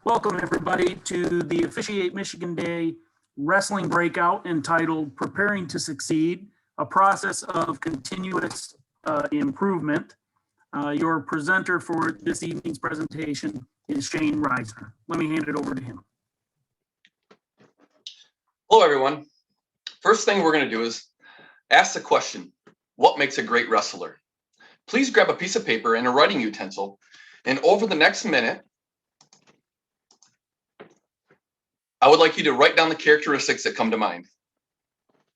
Welcome, everybody, to the Officiate Michigan Day Wrestling Breakout entitled Preparing to Succeed, a process of continuous improvement. Your presenter for this evening's presentation is Shane Reisner. Let me hand it over to him. Hello, everyone. First thing we're going to do is ask the question, what makes a great wrestler? Please grab a piece of paper and a writing utensil, and over the next minute, I would like you to write down the characteristics that come to mind.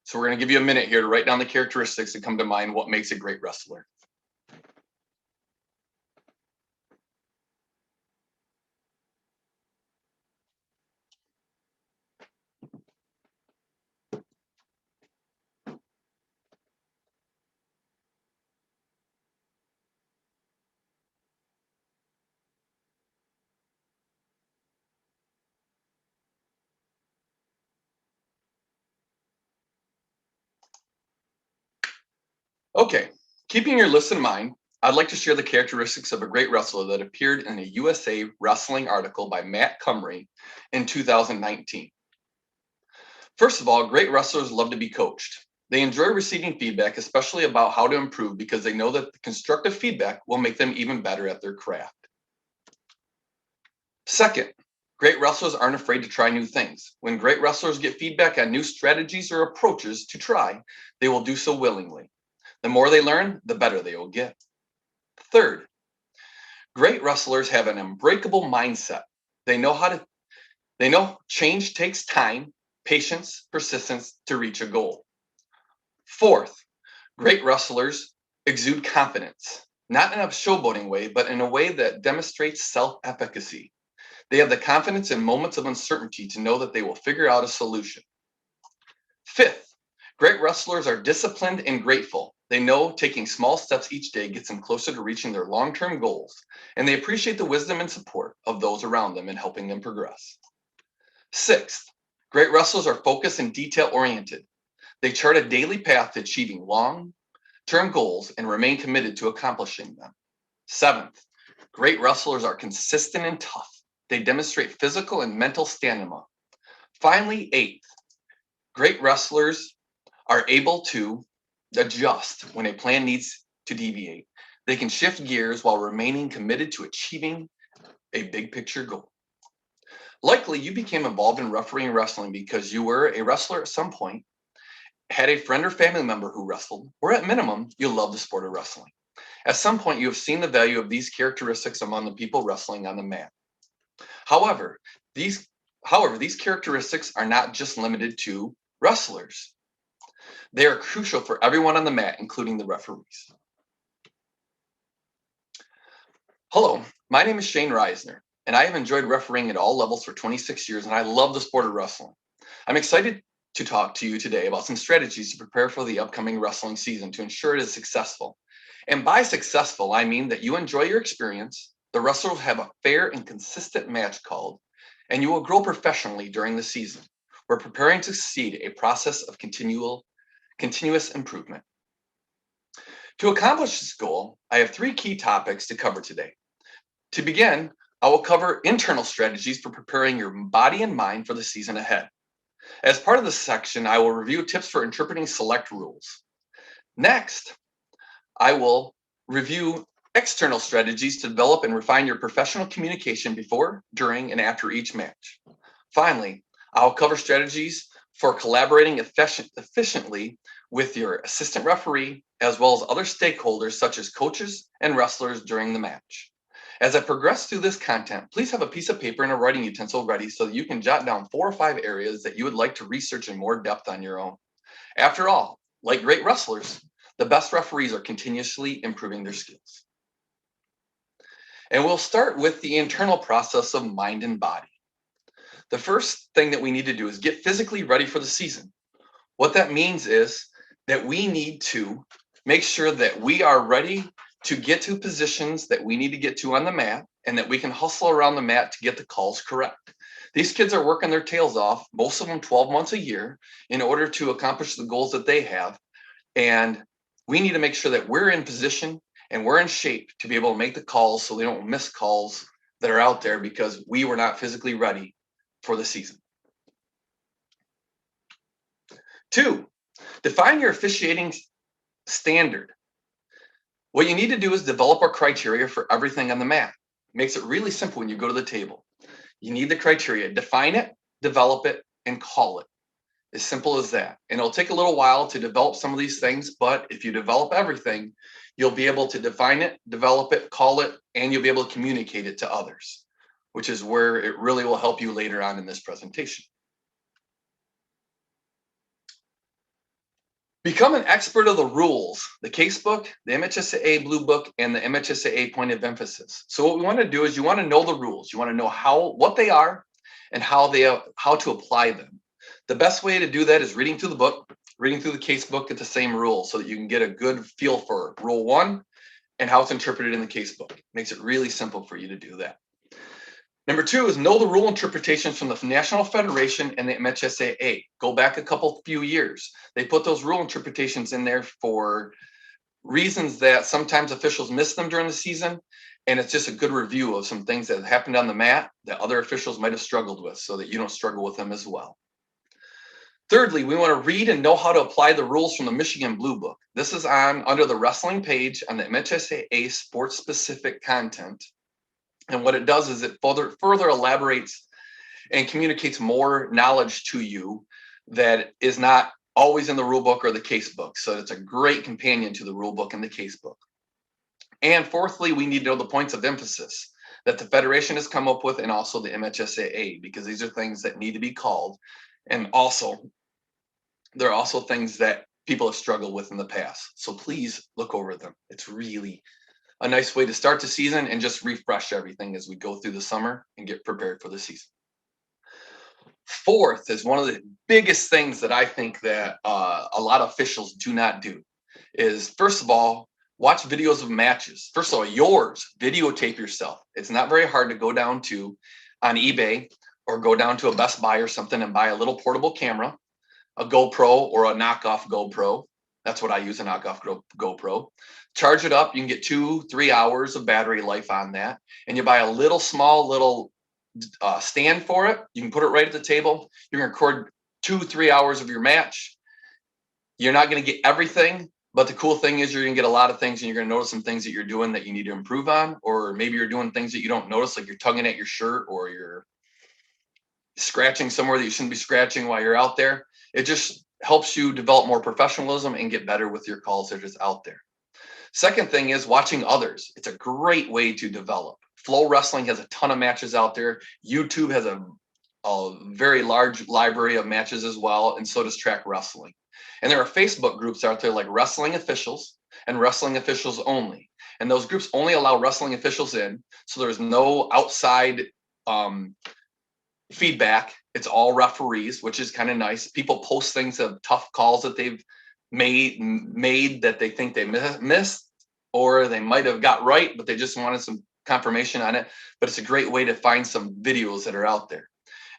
So we're going to give you a minute here to write down the characteristics that come to mind, what makes a great wrestler. Okay, keeping your list in mind, I'd like to share the characteristics of a great wrestler that appeared in a USA Wrestling article by Matt Cumry in 2019. First of all, great wrestlers love to be coached. They enjoy receiving feedback, especially about how to improve, because they know that the constructive feedback will make them even better at their craft. Second, great wrestlers aren't afraid to try new things. When great wrestlers get feedback on new strategies or approaches to try, they will do so willingly. The more they learn, the better they will get. Third, great wrestlers have an unbreakable mindset. They know change takes time, patience, persistence to reach a goal. Fourth, great wrestlers exude confidence, not in a showboating way, but in a way that demonstrates self-efficacy. They have the confidence in moments of uncertainty to know that they will figure out a solution. Fifth, great wrestlers are disciplined and grateful. They know taking small steps each day gets them closer to reaching their long-term goals, and they appreciate the wisdom and support of those around them in helping them progress. Sixth, great wrestlers are focused and detail-oriented. They chart a daily path to achieving long-term goals and remain committed to accomplishing them. Seventh, great wrestlers are consistent and tough. They demonstrate physical and mental stamina. Finally, eighth, great wrestlers are able to adjust when a plan needs to deviate. They can shift gears while remaining committed to achieving a big picture goal. Likely, you became involved in refereeing wrestling because you were a wrestler at some point, had a friend or family member who wrestled, or at minimum, you love the sport of wrestling. At some point, you have seen the value of these characteristics among the people wrestling on the mat. However, these characteristics are not just limited to wrestlers. They are crucial for everyone on the mat, including the referees. Hello, my name is Shane Reisner, and I have enjoyed refereeing at all levels for 26 years, and I love the sport of wrestling. I'm excited to talk to you today about some strategies to prepare for the upcoming wrestling season to ensure it is successful. And by successful, I mean that you enjoy your experience, the wrestlers have a fair and consistent match called, and you will grow professionally during the season. We're preparing to succeed, a process of continuous improvement. To accomplish this goal, I have three key topics to cover today. To begin, I will cover internal strategies for preparing your body and mind for the season ahead. As part of this section, I will review tips for interpreting select rules. Next, I will review external strategies to develop and refine your professional communication before, during, and after each match. Finally, I'll cover strategies for collaborating efficiently with your assistant referee, as well as other stakeholders such as coaches and wrestlers during the match. As I progress through this content, please have a piece of paper and a writing utensil ready so that you can jot down 4 or 5 areas that you would like to research in more depth on your own. After all, like great wrestlers, the best referees are continuously improving their skills. And we'll start with the internal process of mind and body. The first thing that we need to do is get physically ready for the season. What that means is that we need to make sure that we are ready to get to positions that we need to get to on the mat, and that we can hustle around the mat to get the calls correct. These kids are working their tails off, most of them 12 months a year, in order to accomplish the goals that they have. And we need to make sure that we're in position and we're in shape to be able to make the calls so they don't miss calls that are out there because we were not physically ready for the season. 2, define your officiating standard. What you need to do is develop a criteria for everything on the mat. Makes it really simple when you go to the table. You need the criteria, define it, develop it, and call it. As simple as that. And it'll take a little while to develop some of these things, but if you develop everything, you'll be able to define it, develop it, call it, and you'll be able to communicate it to others, which is where it really will help you later on in this presentation. Become an expert of the rules, the casebook, the MHSAA Blue Book, and the MHSAA point of emphasis. So what we want to do is you want to know the rules. You want to know what they are and how to apply them. The best way to do that is reading through the book, reading through the casebook at the same rules so that you can get a good feel for rule 1 and how it's interpreted in the casebook. Makes it really simple for you to do that. Number 2 is know the rule interpretations from the National Federation and the MHSAA. Go back a few years. They put those rule interpretations in there for reasons that sometimes officials miss them during the season. And it's just a good review of some things that happened on the mat that other officials might have struggled with so that you don't struggle with them as well. Thirdly, we want to read and know how to apply the rules from the Michigan Blue Book. This is under the wrestling page on the MHSAA sports specific content. And what it does is it further elaborates and communicates more knowledge to you that is not always in the rule book or the case book. So it's a great companion to the rule book and the case book. And fourthly, we need to know the points of emphasis that the Federation has come up with and also the MHSAA, because these are things that need to be called. And also, there are also things that people have struggled with in the past. So please look over them. It's really a nice way to start the season and just refresh everything as we go through the summer and get prepared for the season. Fourth is one of the biggest things that I think that a lot of officials do not do is, first of all, watch videos of matches. First of all, videotape yourself. It's not very hard to go down on eBay or go down to a Best Buy or something and buy a little portable camera, a GoPro or a knockoff GoPro. That's what I use, a knockoff GoPro. Charge it up. You can get 2-3 hours of battery life on that. And you buy a small stand for it. You can put it right at the table. You're going to record 2-3 hours of your match. You're not going to get everything, but the cool thing is you're going to get a lot of things, and you're going to notice some things that you're doing that you need to improve on, or maybe you're doing things that you don't notice, like you're tugging at your shirt or you're scratching somewhere that you shouldn't be scratching while you're out there. It just helps you develop more professionalism and get better with your calls that are just out there. Second thing is watching others. It's a great way to develop. Flow Wrestling has a ton of matches out there. YouTube has a very large library of matches as well, and so does Track Wrestling. And there are Facebook groups out there like Wrestling Officials and Wrestling Officials Only. And those groups only allow wrestling officials in, so there's no outside feedback. It's all referees, which is kind of nice. People post things of tough calls that they've made that they think they missed, or they might have got right, but they just wanted some confirmation on it. But it's a great way to find some videos that are out there.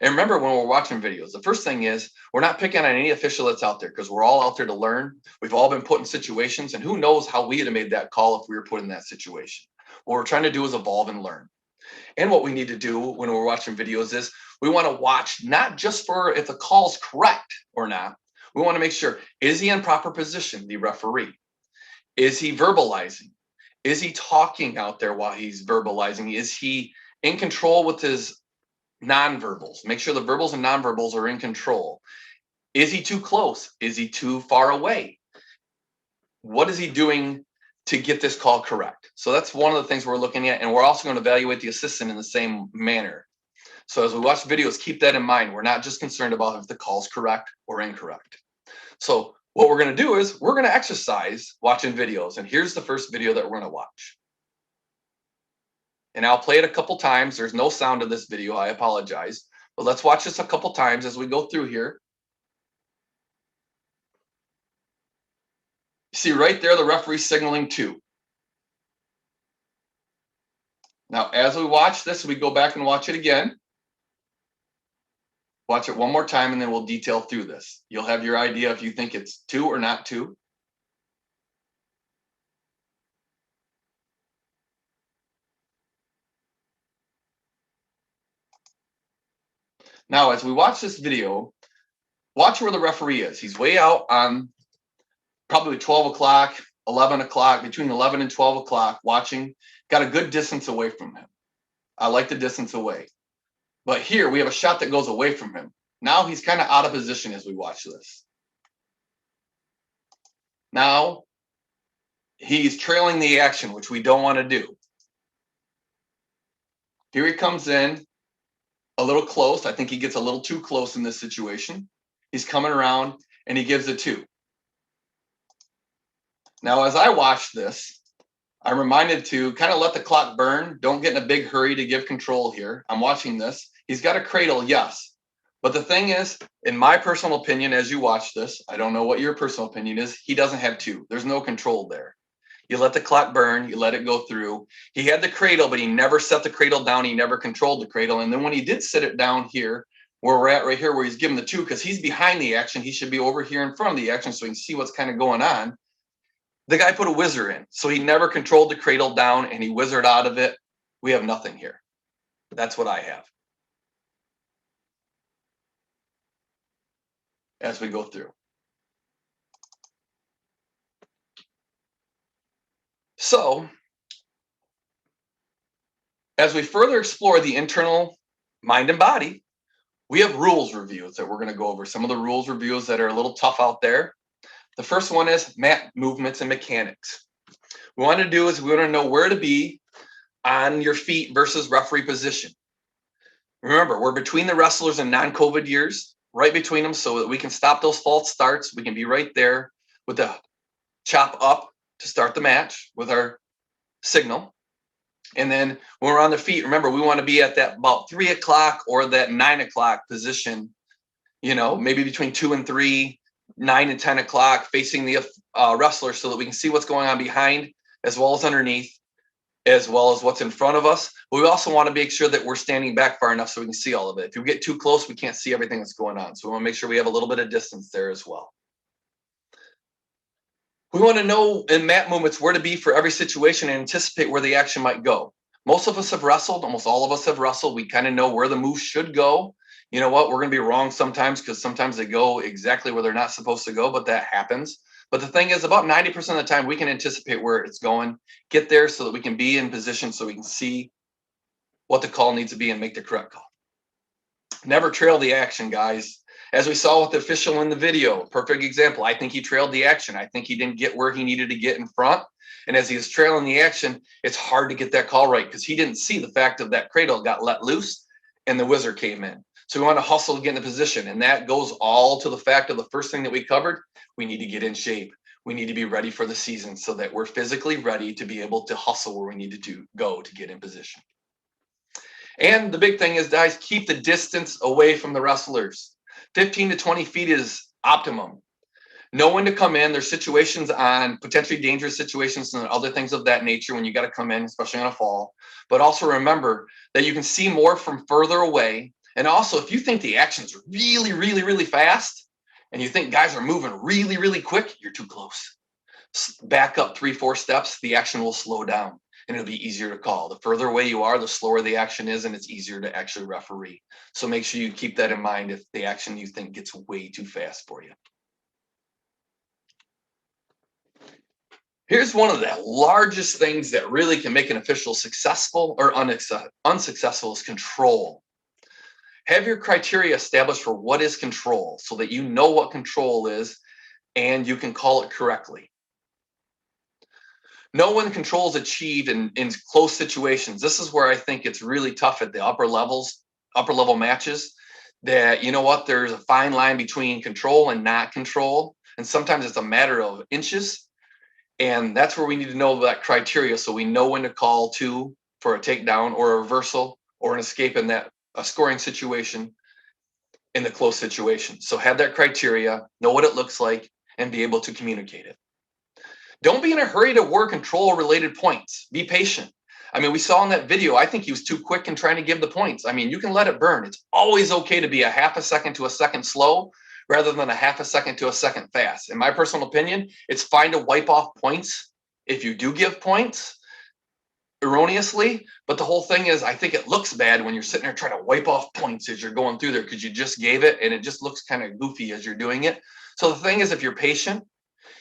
And remember, when we're watching videos, the first thing is we're not picking on any official that's out there, because we're all out there to learn. We've all been put in situations, and who knows how we would have made that call if we were put in that situation. What we're trying to do is evolve and learn. And what we need to do when we're watching videos is we want to watch not just for if the call's correct or not. We want to make sure, is he in proper position, the referee? Is he verbalizing? Is he talking out there while he's verbalizing? Is he in control with his nonverbals? Make sure the verbals and nonverbals are in control. Is he too close? Is he too far away? What is he doing to get this call correct? So that's one of the things we're looking at. And we're also going to evaluate the assistant in the same manner. So as we watch videos, keep that in mind. We're not just concerned about if the call's correct or incorrect. So what we're going to do is we're going to exercise watching videos. And here's the first video that we're going to watch. And I'll play it a couple times. There's no sound of this video. I apologize. But let's watch this a couple times as we go through here. You see right there, the referee signaling 2. Now, as we watch this, we go back and watch it again. Watch it one more time, and then we'll detail through this. You'll have your idea if you think it's 2 or not 2. Now, as we watch this video, watch where the referee is. He's way out on probably 12 o'clock, 11 o'clock, between 11 and 12 o'clock, watching, got a good distance away from him. I like the distance away. But here we have a shot that goes away from him. Now he's kind of out of position as we watch this. Now he's trailing the action, which we don't want to do. Here he comes in a little close. I think he gets a little too close in this situation. He's coming around and he gives a 2. Now, as I watch this, I'm reminded to kind of let the clock burn. Don't get in a big hurry to give control here. I'm watching this. He's got a cradle, yes. But the thing is, in my personal opinion, as you watch this, I don't know what your personal opinion is, he doesn't have 2. There's no control there. You let the clock burn, you let it go through. He had the cradle, but he never set the cradle down. He never controlled the cradle. And then when he did sit it down here, where we're at right here, where he's given the 2, because he's behind the action, he should be over here in front of the action so he can see what's kind of going on. The guy put a whizzer in, so he never controlled the cradle down and he whizzered out of it. We have nothing here. That's what I have as we go through. So, as we further explore the internal mind and body, we have rules reviews that we're going to go over. Some of the rules reviews that are a little tough out there. The first one is mat movements and mechanics. We want to do is we want to know where to be on your feet versus referee position. Remember, we're between the wrestlers in non-COVID years, right between them, so that we can stop those false starts. We can be right there with the chop up to start the match with our signal. And then when we're on the feet, remember, we want to be at that about 3 o'clock or that 9 o'clock position, you know, maybe between 2 and 3, 9 and 10 o'clock, facing the wrestler so that we can see what's going on behind as well as underneath, as well as what's in front of us. But we also want to make sure that we're standing back far enough so we can see all of it. If we get too close, we can't see everything that's going on. So we want to make sure we have a little bit of distance there as well. We want to know in mat movements where to be for every situation and anticipate where the action might go. Most of us have wrestled, almost all of us have wrestled. We kind of know where the move should go. You know what, we're going to be wrong sometimes because sometimes they go exactly where they're not supposed to go, but that happens. But the thing is, about 90% of the time, we can anticipate where it's going, get there so that we can be in position so we can see what the call needs to be and make the correct call. Never trail the action, guys. As we saw with the official in the video, perfect example. I think he trailed the action. I think he didn't get where he needed to get in front. And as he was trailing the action, it's hard to get that call right because he didn't see the fact of that cradle got let loose and the whizzer came in. So we want to hustle to get in the position. And that goes all to the fact of the first thing that we covered. We need to get in shape. We need to be ready for the season so that we're physically ready to be able to hustle where we need to go to get in position. And the big thing is, guys, keep the distance away from the wrestlers. 15 to 20 feet is optimum. Know when to come in. There's situations on potentially dangerous situations and other things of that nature when you got to come in, especially on a fall. But also remember that you can see more from further away. And also, if you think the action's really, really, really fast and you think guys are moving really, really quick, you're too close. Back up 3-4 steps, the action will slow down and it'll be easier to call. The further away you are, the slower the action is, and it's easier to actually referee. So make sure you keep that in mind if the action you think gets way too fast for you. Here's one of the largest things that really can make an official successful or unsuccessful is control. Have your criteria established for what is control so that you know what control is and you can call it correctly. Know when control is achieved in close situations. This is where I think it's really tough at the upper level matches, that, you know what, there's a fine line between control and not control. And sometimes it's a matter of inches. And that's where we need to know that criteria so we know when to call to for a takedown or a reversal or an escape in that a scoring situation in the close situation. So have that criteria, know what it looks like, and be able to communicate it. Don't be in a hurry to work control-related points. Be patient. I mean, we saw in that video, I think he was too quick in trying to give the points. I mean, you can let it burn. It's always okay to be a half a second to a second slow rather than a half a second to a second fast. In my personal opinion, it's fine to wipe off points if you do give points. erroneously, but the whole thing is I think it looks bad when you're sitting there trying to wipe off points as you're going through there because you just gave it and it just looks kind of goofy as you're doing it. So the thing is, if you're patient,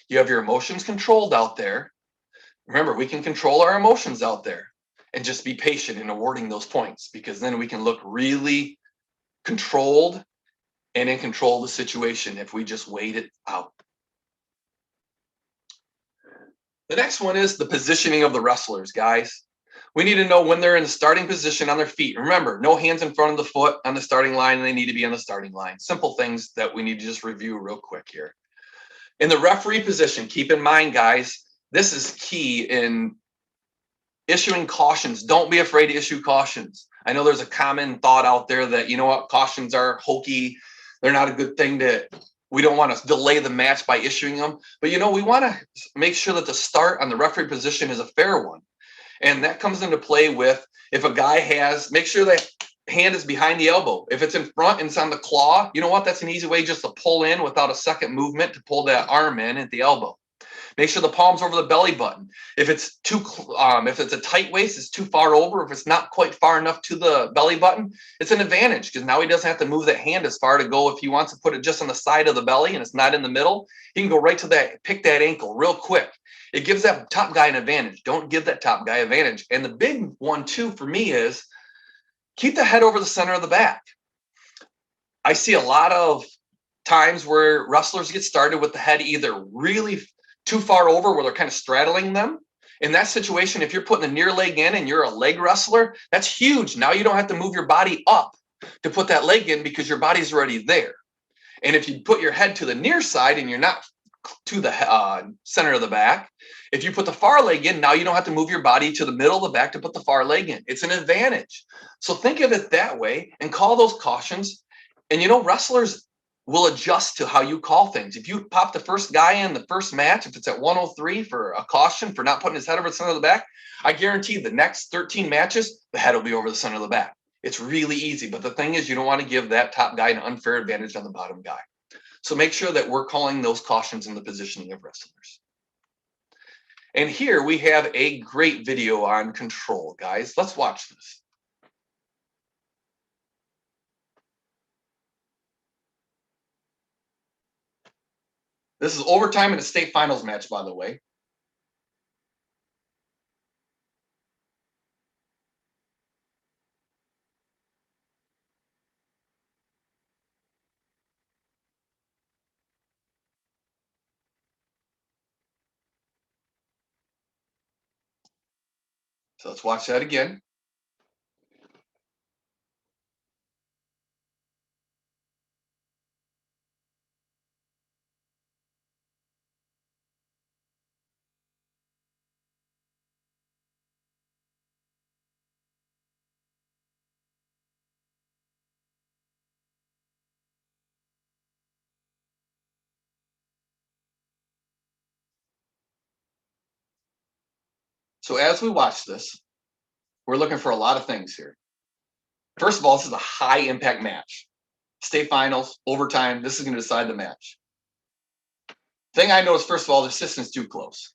you have your emotions controlled out there. Remember, we can control our emotions out there and just be patient in awarding those points, because then we can look really controlled and in control of the situation if we just wait it out. The next one is the positioning of the wrestlers, guys. We need to know when they're in the starting position on their feet. Remember, no hands in front of the foot on the starting line, and they need to be on the starting line. Simple things that we need to just review real quick here. In the referee position, keep in mind, guys, this is key in issuing cautions. Don't be afraid to issue cautions. I know there's a common thought out there that, you know what, cautions are hokey. They're not a good thing we don't want to delay the match by issuing them. But, we want to make sure that the start on the referee position is a fair one. And that comes into play with, if a guy make sure that hand is behind the elbow. If it's in front and it's on the claw, you know what? That's an easy way just to pull in without a second movement to pull that arm in at the elbow. Make sure the palm's over the belly button. If it's a tight waist, it's too far over. If it's not quite far enough to the belly button, it's an advantage, because now he doesn't have to move that hand as far to go. If he wants to put it just on the side of the belly and it's not in the middle, he can go right to that, pick that ankle real quick. It gives that top guy an advantage. Don't give that top guy advantage. And the big one too for me is keep the head over the center of the back. I see a lot of times where wrestlers get started with the head either really too far over where they're kind of straddling them. In that situation, if you're putting the near leg in and you're a leg wrestler, that's huge. Now you don't have to move your body up to put that leg in because your body's already there. And if you put your head to the near side and you're not to the center of the back, if you put the far leg in, now you don't have to move your body to the middle of the back to put the far leg in. It's an advantage. So think of it that way and call those cautions. And wrestlers will adjust to how you call things. If you pop the first guy in the first match, if it's at 103 for a caution for not putting his head over the center of the back, I guarantee the next 13 matches, the head will be over the center of the back. It's really easy. But the thing is, you don't want to give that top guy an unfair advantage on the bottom guy. So make sure that we're calling those cautions in the positioning of wrestlers. And here we have a great video on control, guys. Let's watch this. This is overtime in a state finals match, by the way. So let's watch that again. So as we watch this, we're looking for a lot of things here. First of all, this is a high impact match. State finals, overtime, this is going to decide the match. Thing I noticed, first of all, the distance too close.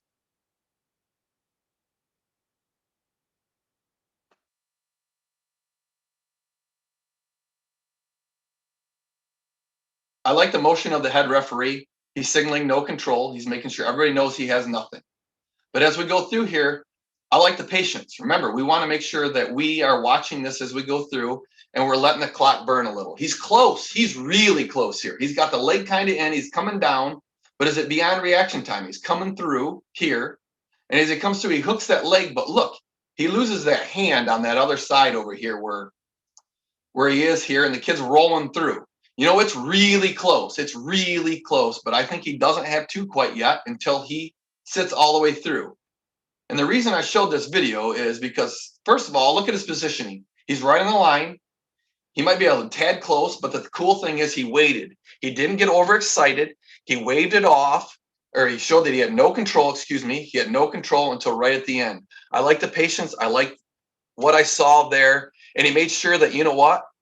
I like the motion of the head referee. He's signaling no control. He's making sure everybody knows he has nothing. But as we go through here, I like the patience. Remember, we want to make sure that we are watching this as we go through and we're letting the clock burn a little. He's close. He's really close here. He's got the leg kind of in. He's coming down. But is it beyond reaction time? He's coming through here. And as he comes through, he hooks that leg. But look, he loses that hand on that other side over here where he is here. And the kid's rolling through. It's really close. It's really close. But I think he doesn't have to quite yet until he sits all the way through. And the reason I showed this video is because, first of all, look at his positioning. He's right on the line. He might be a tad close, but the cool thing is he waited. He didn't get overexcited. He waved it off, or he showed that he had no control, He had no control until right at the end. I like the patience. I like what I saw there. And he made sure that,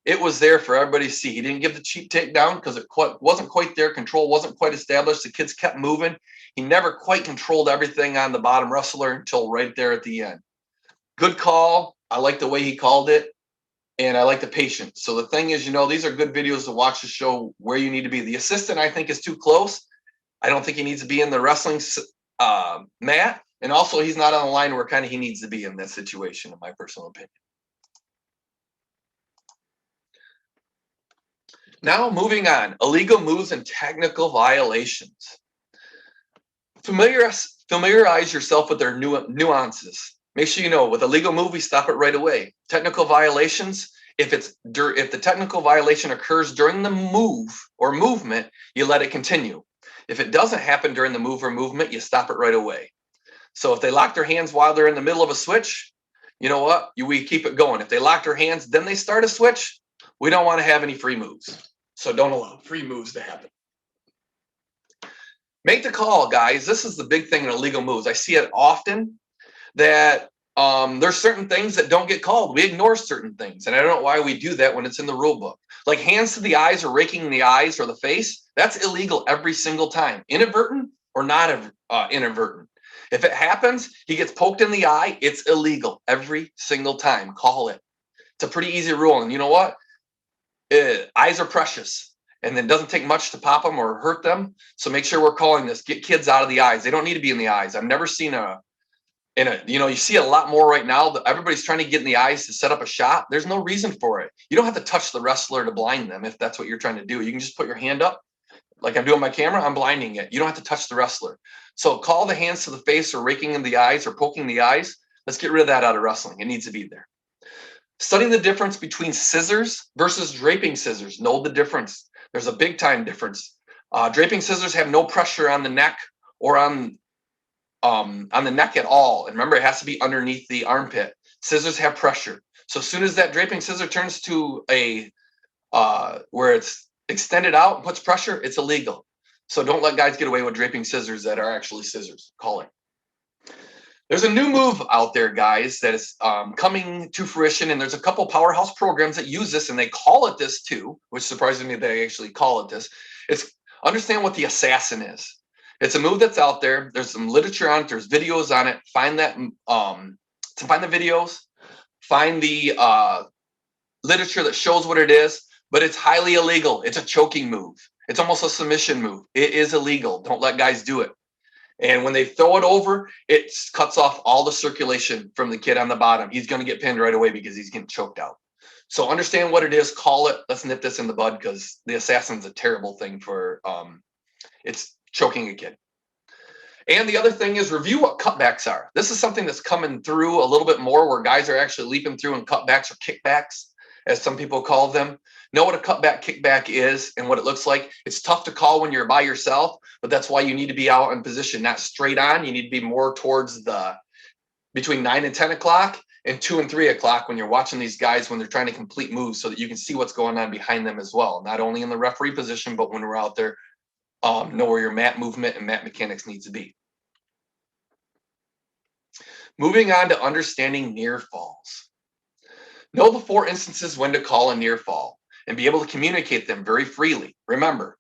it was there for everybody to see. He didn't give the cheap takedown because it wasn't quite there. Control wasn't quite established. The kids kept moving. He never quite controlled everything on the bottom wrestler until right there at the end. Good call. I like the way he called it. And I like the patience. So the thing is, these are good videos to watch to show where you need to be. The assistant, I think, is too close. I don't think he needs to be in the wrestling mat. And also, he's not on the line where kind of he needs to be in that situation, in my personal opinion. Now, moving on, illegal moves and technical violations. Familiarize yourself with their nuances. Make sure you know with a legal move, we stop it right away. Technical violations, if the technical violation occurs during the move or movement, you let it continue. If it doesn't happen during the move or movement, you stop it right away. So if they lock their hands while they're in the middle of a switch, you know what? We keep it going. If they lock their hands, then they start a switch, we don't want to have any free moves. So don't allow free moves to happen. Make the call, guys. This is the big thing in illegal moves. I see it often that there's certain things that don't get called. We ignore certain things. And I don't know why we do that when it's in the rule book. Like hands to the eyes or raking the eyes or the face, that's illegal every single time. Inadvertent or not inadvertent. If it happens, he gets poked in the eye, it's illegal every single time. Call it. It's a pretty easy rule. And you know what? Eyes are precious. And it doesn't take much to pop them or hurt them. So make sure we're calling this. Get kids out of the eyes. They don't need to be in the eyes. I've never seen you see a lot more right now that everybody's trying to get in the eyes to set up a shot. There's no reason for it. You don't have to touch the wrestler to blind them if that's what you're trying to do. You can just put your hand up like I'm doing my camera. I'm blinding it. You don't have to touch the wrestler. So call the hands to the face or raking in the eyes or poking the eyes. Let's get rid of that out of wrestling. It needs to be there. Study the difference between scissors versus draping scissors. Know the difference. There's a big time difference. Draping scissors have no pressure on the neck or on the neck at all. And remember, it has to be underneath the armpit. Scissors have pressure. So as soon as that draping scissor turns to where it's extended out and puts pressure, it's illegal. So don't let guys get away with draping scissors that are actually scissors. Call it. There's a new move out there, guys, that is coming to fruition, and there's a couple powerhouse programs that use this, and they call it this too, which surprises me that they actually call it this. It's understand what the assassin is. It's a move that's out there. There's some literature on it. There's videos on it. Find that. Find the videos. Find the literature that shows what it is. But it's highly illegal. It's a choking move. It's almost a submission move. It is illegal. Don't let guys do it. And when they throw it over, it cuts off all the circulation from the kid on the bottom. He's going to get pinned right away because he's getting choked out. So understand what it is. Call it. Let's nip this in the bud because the assassin's a terrible thing for it's choking a kid. And the other thing is review what cutbacks are. This is something that's coming through a little bit more where guys are actually leaping through and cutbacks or kickbacks, as some people call them. Know what a cutback kickback is and what it looks like. It's tough to call when you're by yourself, but that's why you need to be out in position, not straight on. You need to be more towards between 9 and 10 o'clock and 2 and 3 o'clock when you're watching these guys when they're trying to complete moves so that you can see what's going on behind them as well. Not only in the referee position, but when we're out there, know where your mat movement and mat mechanics needs to be. Moving on to understanding near falls. Know the 4 instances when to call a near fall and be able to communicate them very freely. Remember,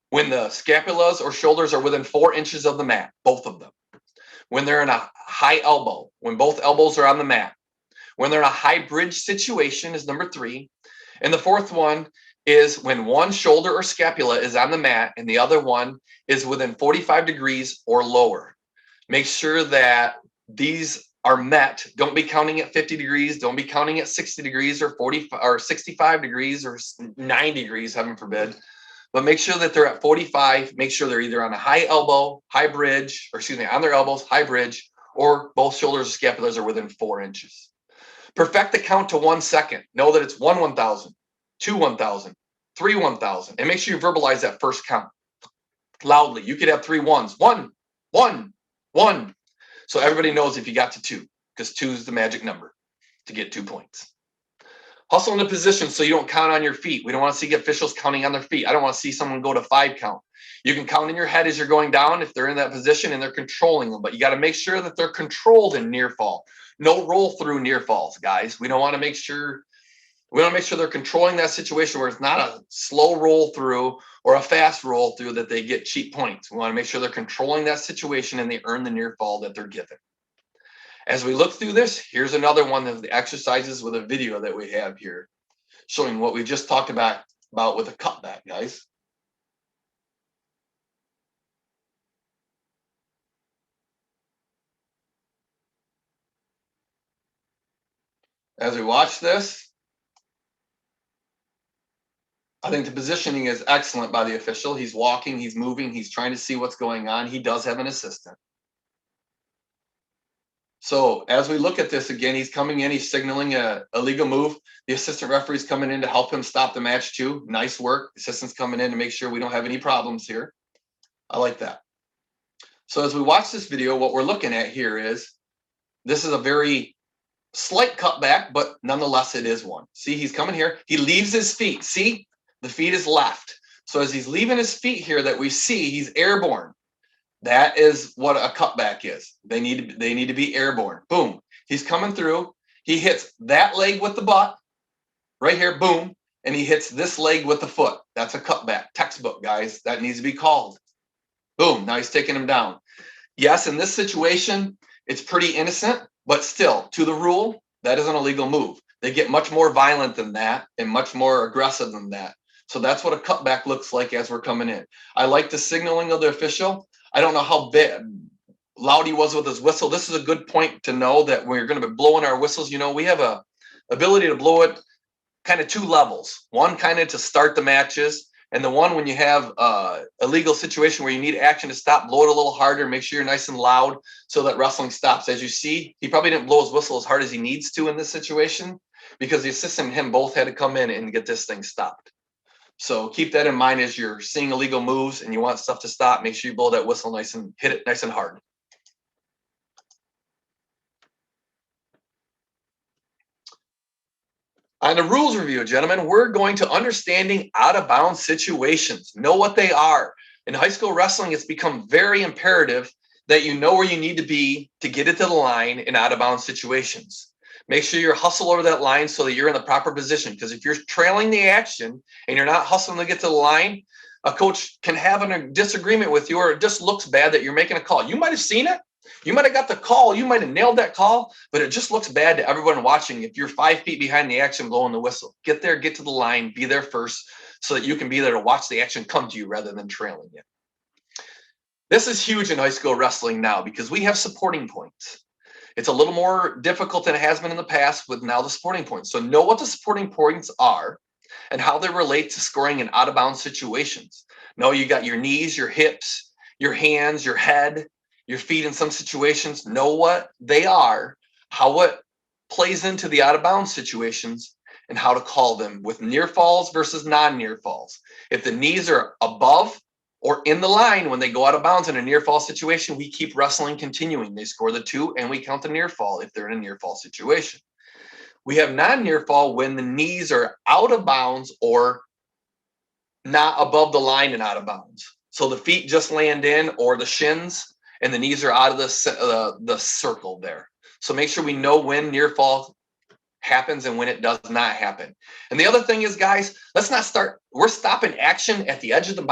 when the scapulas or shoulders are within 4 inches of the mat, both of them. When they're in a high elbow, when both elbows are on the mat. When they're in a high bridge situation is number 3. And the 4th one is when one shoulder or scapula is on the mat and the other one is within 45 degrees or lower. Make sure that these are met. Don't be counting at 50 degrees. Don't be counting at 60 degrees or 45 or 65 degrees or 90 degrees, heaven forbid. But make sure that they're at 45. Make sure they're either on a high elbow, high bridge, or on their elbows, high bridge, or both shoulders or scapulas are within 4 inches. Perfect the count to 1 second. Know that it's 1 1,000, 2 1,000, 3 1,000. And make sure you verbalize that first count loudly. You could have 3 ones. 1, 1, 1. So everybody knows if you got to 2, because 2 is the magic number to get 2 points. Hustle into position so you don't count on your feet. We don't want to see officials counting on their feet. I don't want to see someone go to 5 count. You can count in your head as you're going down if they're in that position and they're controlling them, but you got to make sure that they're controlled in near fall. No roll through near falls, guys. We want to make sure they're controlling that situation where it's not a slow roll through or a fast roll through that they get cheap points. We want to make sure they're controlling that situation and they earn the near fall that they're given. As we look through this, here's another one of the exercises with a video that we have here, showing what we just talked about with a cutback, guys. As we watch this, I think the positioning is excellent by the official. He's walking, he's moving, he's trying to see what's going on. He does have an assistant. So as we look at this again, he's coming in, he's signaling a illegal move. The assistant referee's coming in to help him stop the match too. Nice work. Assistant's coming in to make sure we don't have any problems here. I like that. So as we watch this video, what we're looking at here is, this is a very slight cutback, but nonetheless it is one. See, he's coming here. He leaves his feet. See, the feet is left. So as he's leaving his feet here that we see, he's airborne. That is what a cutback is. They need to be airborne. Boom. He's coming through. He hits that leg with the butt right here. Boom. And he hits this leg with the foot. That's a cutback. Textbook, guys. That needs to be called. Boom. Now he's taking him down. Yes, in this situation, it's pretty innocent, but still, to the rule, that is an illegal move. They get much more violent than that and much more aggressive than that. So that's what a cutback looks like as we're coming in. I like the signaling of the official. I don't know how loud he was with his whistle. This is a good point to know that when you're going to be blowing our whistles, you know, we have a ability to blow it kind of two levels. One kind of to start the matches, and the one when you have a legal situation where you need action to stop, blow it a little harder, make sure you're nice and loud so that wrestling stops. As you see, he probably didn't blow his whistle as hard as he needs to in this situation because the assistant and him both had to come in and get this thing stopped. So keep that in mind as you're seeing illegal moves and you want stuff to stop. Make sure you blow that whistle nice and hit it nice and hard. On the rules review, gentlemen, we're going to understanding out-of-bounds situations. Know what they are. In high school wrestling, it's become very imperative that you know where you need to be to get it to the line in out-of-bounds situations. Make sure you're hustle over that line so that you're in the proper position. Because if you're trailing the action and you're not hustling to get to the line, a coach can have a disagreement with you, or it just looks bad that you're making a call. You might have seen it. You might have got the call. You might have nailed that call, but it just looks bad to everyone watching if you're 5 feet behind the action blowing the whistle. Get there, get to the line, be there first so that you can be there to watch the action come to you rather than trailing it. This is huge in high school wrestling now because we have supporting points. It's a little more difficult than it has been in the past with now the supporting points. So know what the supporting points are and how they relate to scoring in out-of-bounds situations. Know you got your knees, your hips, your hands, your head, your feet in some situations. Know what they are, how it plays into the out-of-bounds situations, and how to call them with near falls versus non-near falls. If the knees are above or in the line when they go out of bounds in a near fall situation, we keep wrestling continuing. They score the 2 and we count the near fall if they're in a near fall situation. We have non-near fall when the knees are out of bounds or not above the line and out of bounds. So the feet just land in, or the shins, and the knees are out of the circle there. So make sure we know when near fall happens and when it does not happen. And the other thing is, guys, we're stopping action at the edge of the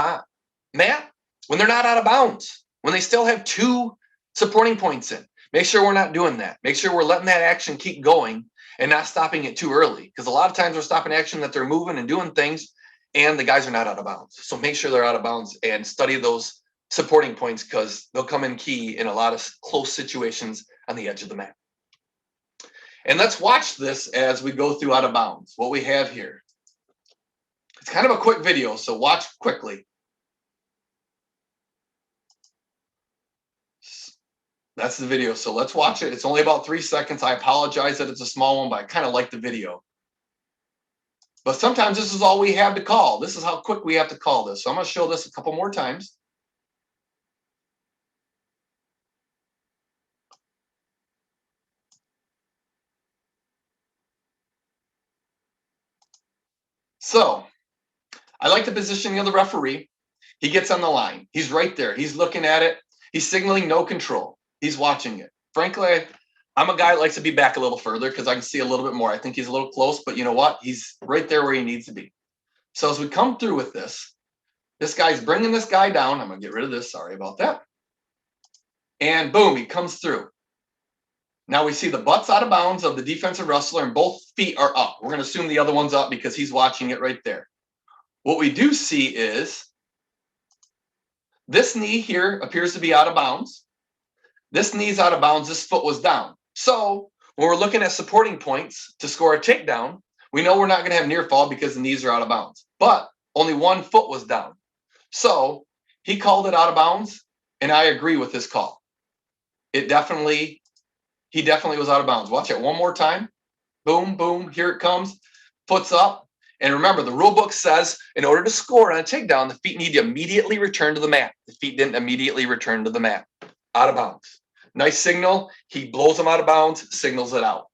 mat when they're not out of bounds, when they still have 2 supporting points in. Make sure we're not doing that. Make sure we're letting that action keep going and not stopping it too early, because a lot of times we're stopping action that they're moving and doing things and the guys are not out of bounds. So make sure they're out of bounds and study those supporting points because they'll come in key in a lot of close situations on the edge of the mat. And let's watch this as we go through out of bounds, what we have here. It's kind of a quick video, so watch quickly. That's the video, so let's watch it. It's only about 3 seconds. I apologize that it's a small one, but I kind of like the video. But sometimes this is all we have to call. This is how quick we have to call this. So I'm going to show this a couple more times. So I like the positioning of the referee. He gets on the line. He's right there. He's looking at it. He's signaling no control. He's watching it. Frankly, I'm a guy that likes to be back a little further because I can see a little bit more. I think he's a little close, but you know what? He's right there where he needs to be. So as we come through with this guy's bringing this guy down. I'm going to get rid of this. Sorry about that. And boom, he comes through. Now we see the butt's out of bounds of the defensive wrestler and both feet are up. We're going to assume the other one's up because he's watching it right there. What we do see is this knee here appears to be out of bounds. This knee's out of bounds. This foot was down. So when we're looking at supporting points to score a takedown, we know we're not going to have near fall because the knees are out of bounds. But only one foot was down. So he called it out of bounds, and I agree with his call. He definitely was out of bounds. Watch it one more time. Boom, boom, here it comes. Foot's up. And remember, the rule book says in order to score on a takedown, the feet need to immediately return to the mat. The feet didn't immediately return to the mat. Out of bounds. Nice signal. He blows them out of bounds, signals it out.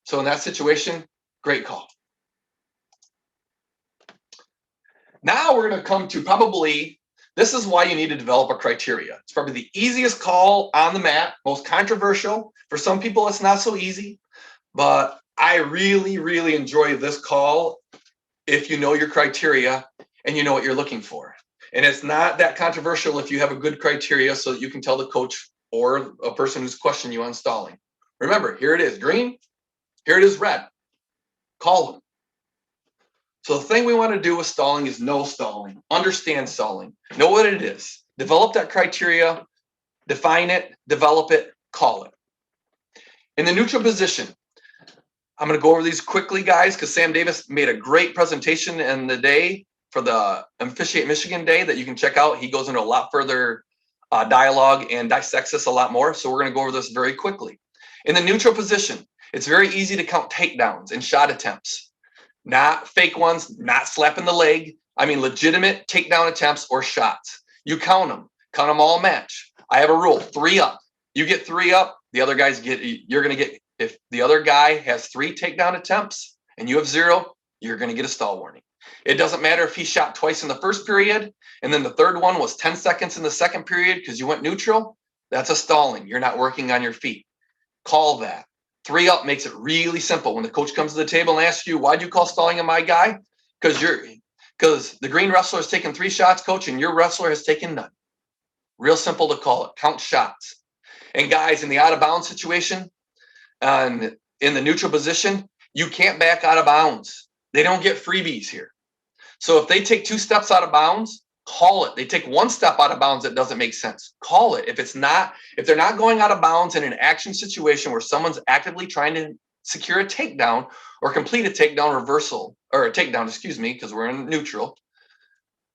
So in that situation, great call. Now we're going to come to probably, this is why you need to develop a criteria. It's probably the easiest call on the mat, most controversial. For some people, it's not so easy, but I really, really enjoy this call if you know your criteria and you know what you're looking for. And it's not that controversial if you have a good criteria so that you can tell the coach or a person who's questioning you on stalling. Remember, here it is green, here it is red. Call them. So the thing we want to do with stalling is know stalling, understand stalling, know what it is, develop that criteria, define it, develop it, call it. In the neutral position, I'm going to go over these quickly, guys, because Sam Davis made a great presentation in the day for the Officiate Michigan Day that you can check out. He goes into a lot further dialogue and dissects this a lot more. So we're going to go over this very quickly. In the neutral position, it's very easy to count takedowns and shot attempts, not fake ones, not slapping the leg. I mean, legitimate takedown attempts or shots. You count them all match. I have a rule, 3 up. You get 3 up, the other guys you're going to get, if the other guy has 3 takedown attempts and you have 0, you're going to get a stall warning. It doesn't matter if he shot twice in the first period and then the third one was 10 seconds in the second period because you went neutral. That's a stalling. You're not working on your feet. Call that. 3 up makes it really simple. When the coach comes to the table and asks you, why'd you call stalling on my guy? Because the green wrestler has taken 3 shots, coach, and your wrestler has taken none. Real simple to call it. Count shots. And guys, in the out of bounds situation, and in the neutral position, you can't back out of bounds. They don't get freebies here. So if they take 2 steps out of bounds, call it. They take 1 step out of bounds that doesn't make sense. Call it. If they're not going out of bounds in an action situation where someone's actively trying to secure a takedown or complete a takedown reversal, or a takedown, excuse me, because we're in neutral,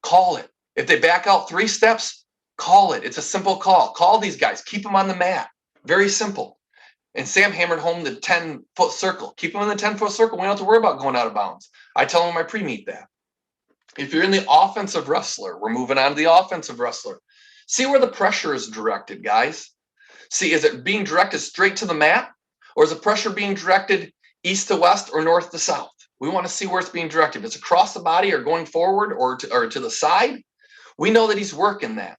call it. If they back out 3 steps, call it. It's a simple call. Call these guys. Keep them on the mat. Very simple. And Sam hammered home the 10-foot circle. Keep them in the 10-foot circle. We don't have to worry about going out of bounds. I tell them in my pre-meet that. If you're in the offensive wrestler, we're moving on to the offensive wrestler. See where the pressure is directed, guys. See, is it being directed straight to the mat? Or is the pressure being directed east to west or north to south? We want to see where it's being directed. If it's across the body or going forward or to the side, we know that he's working that.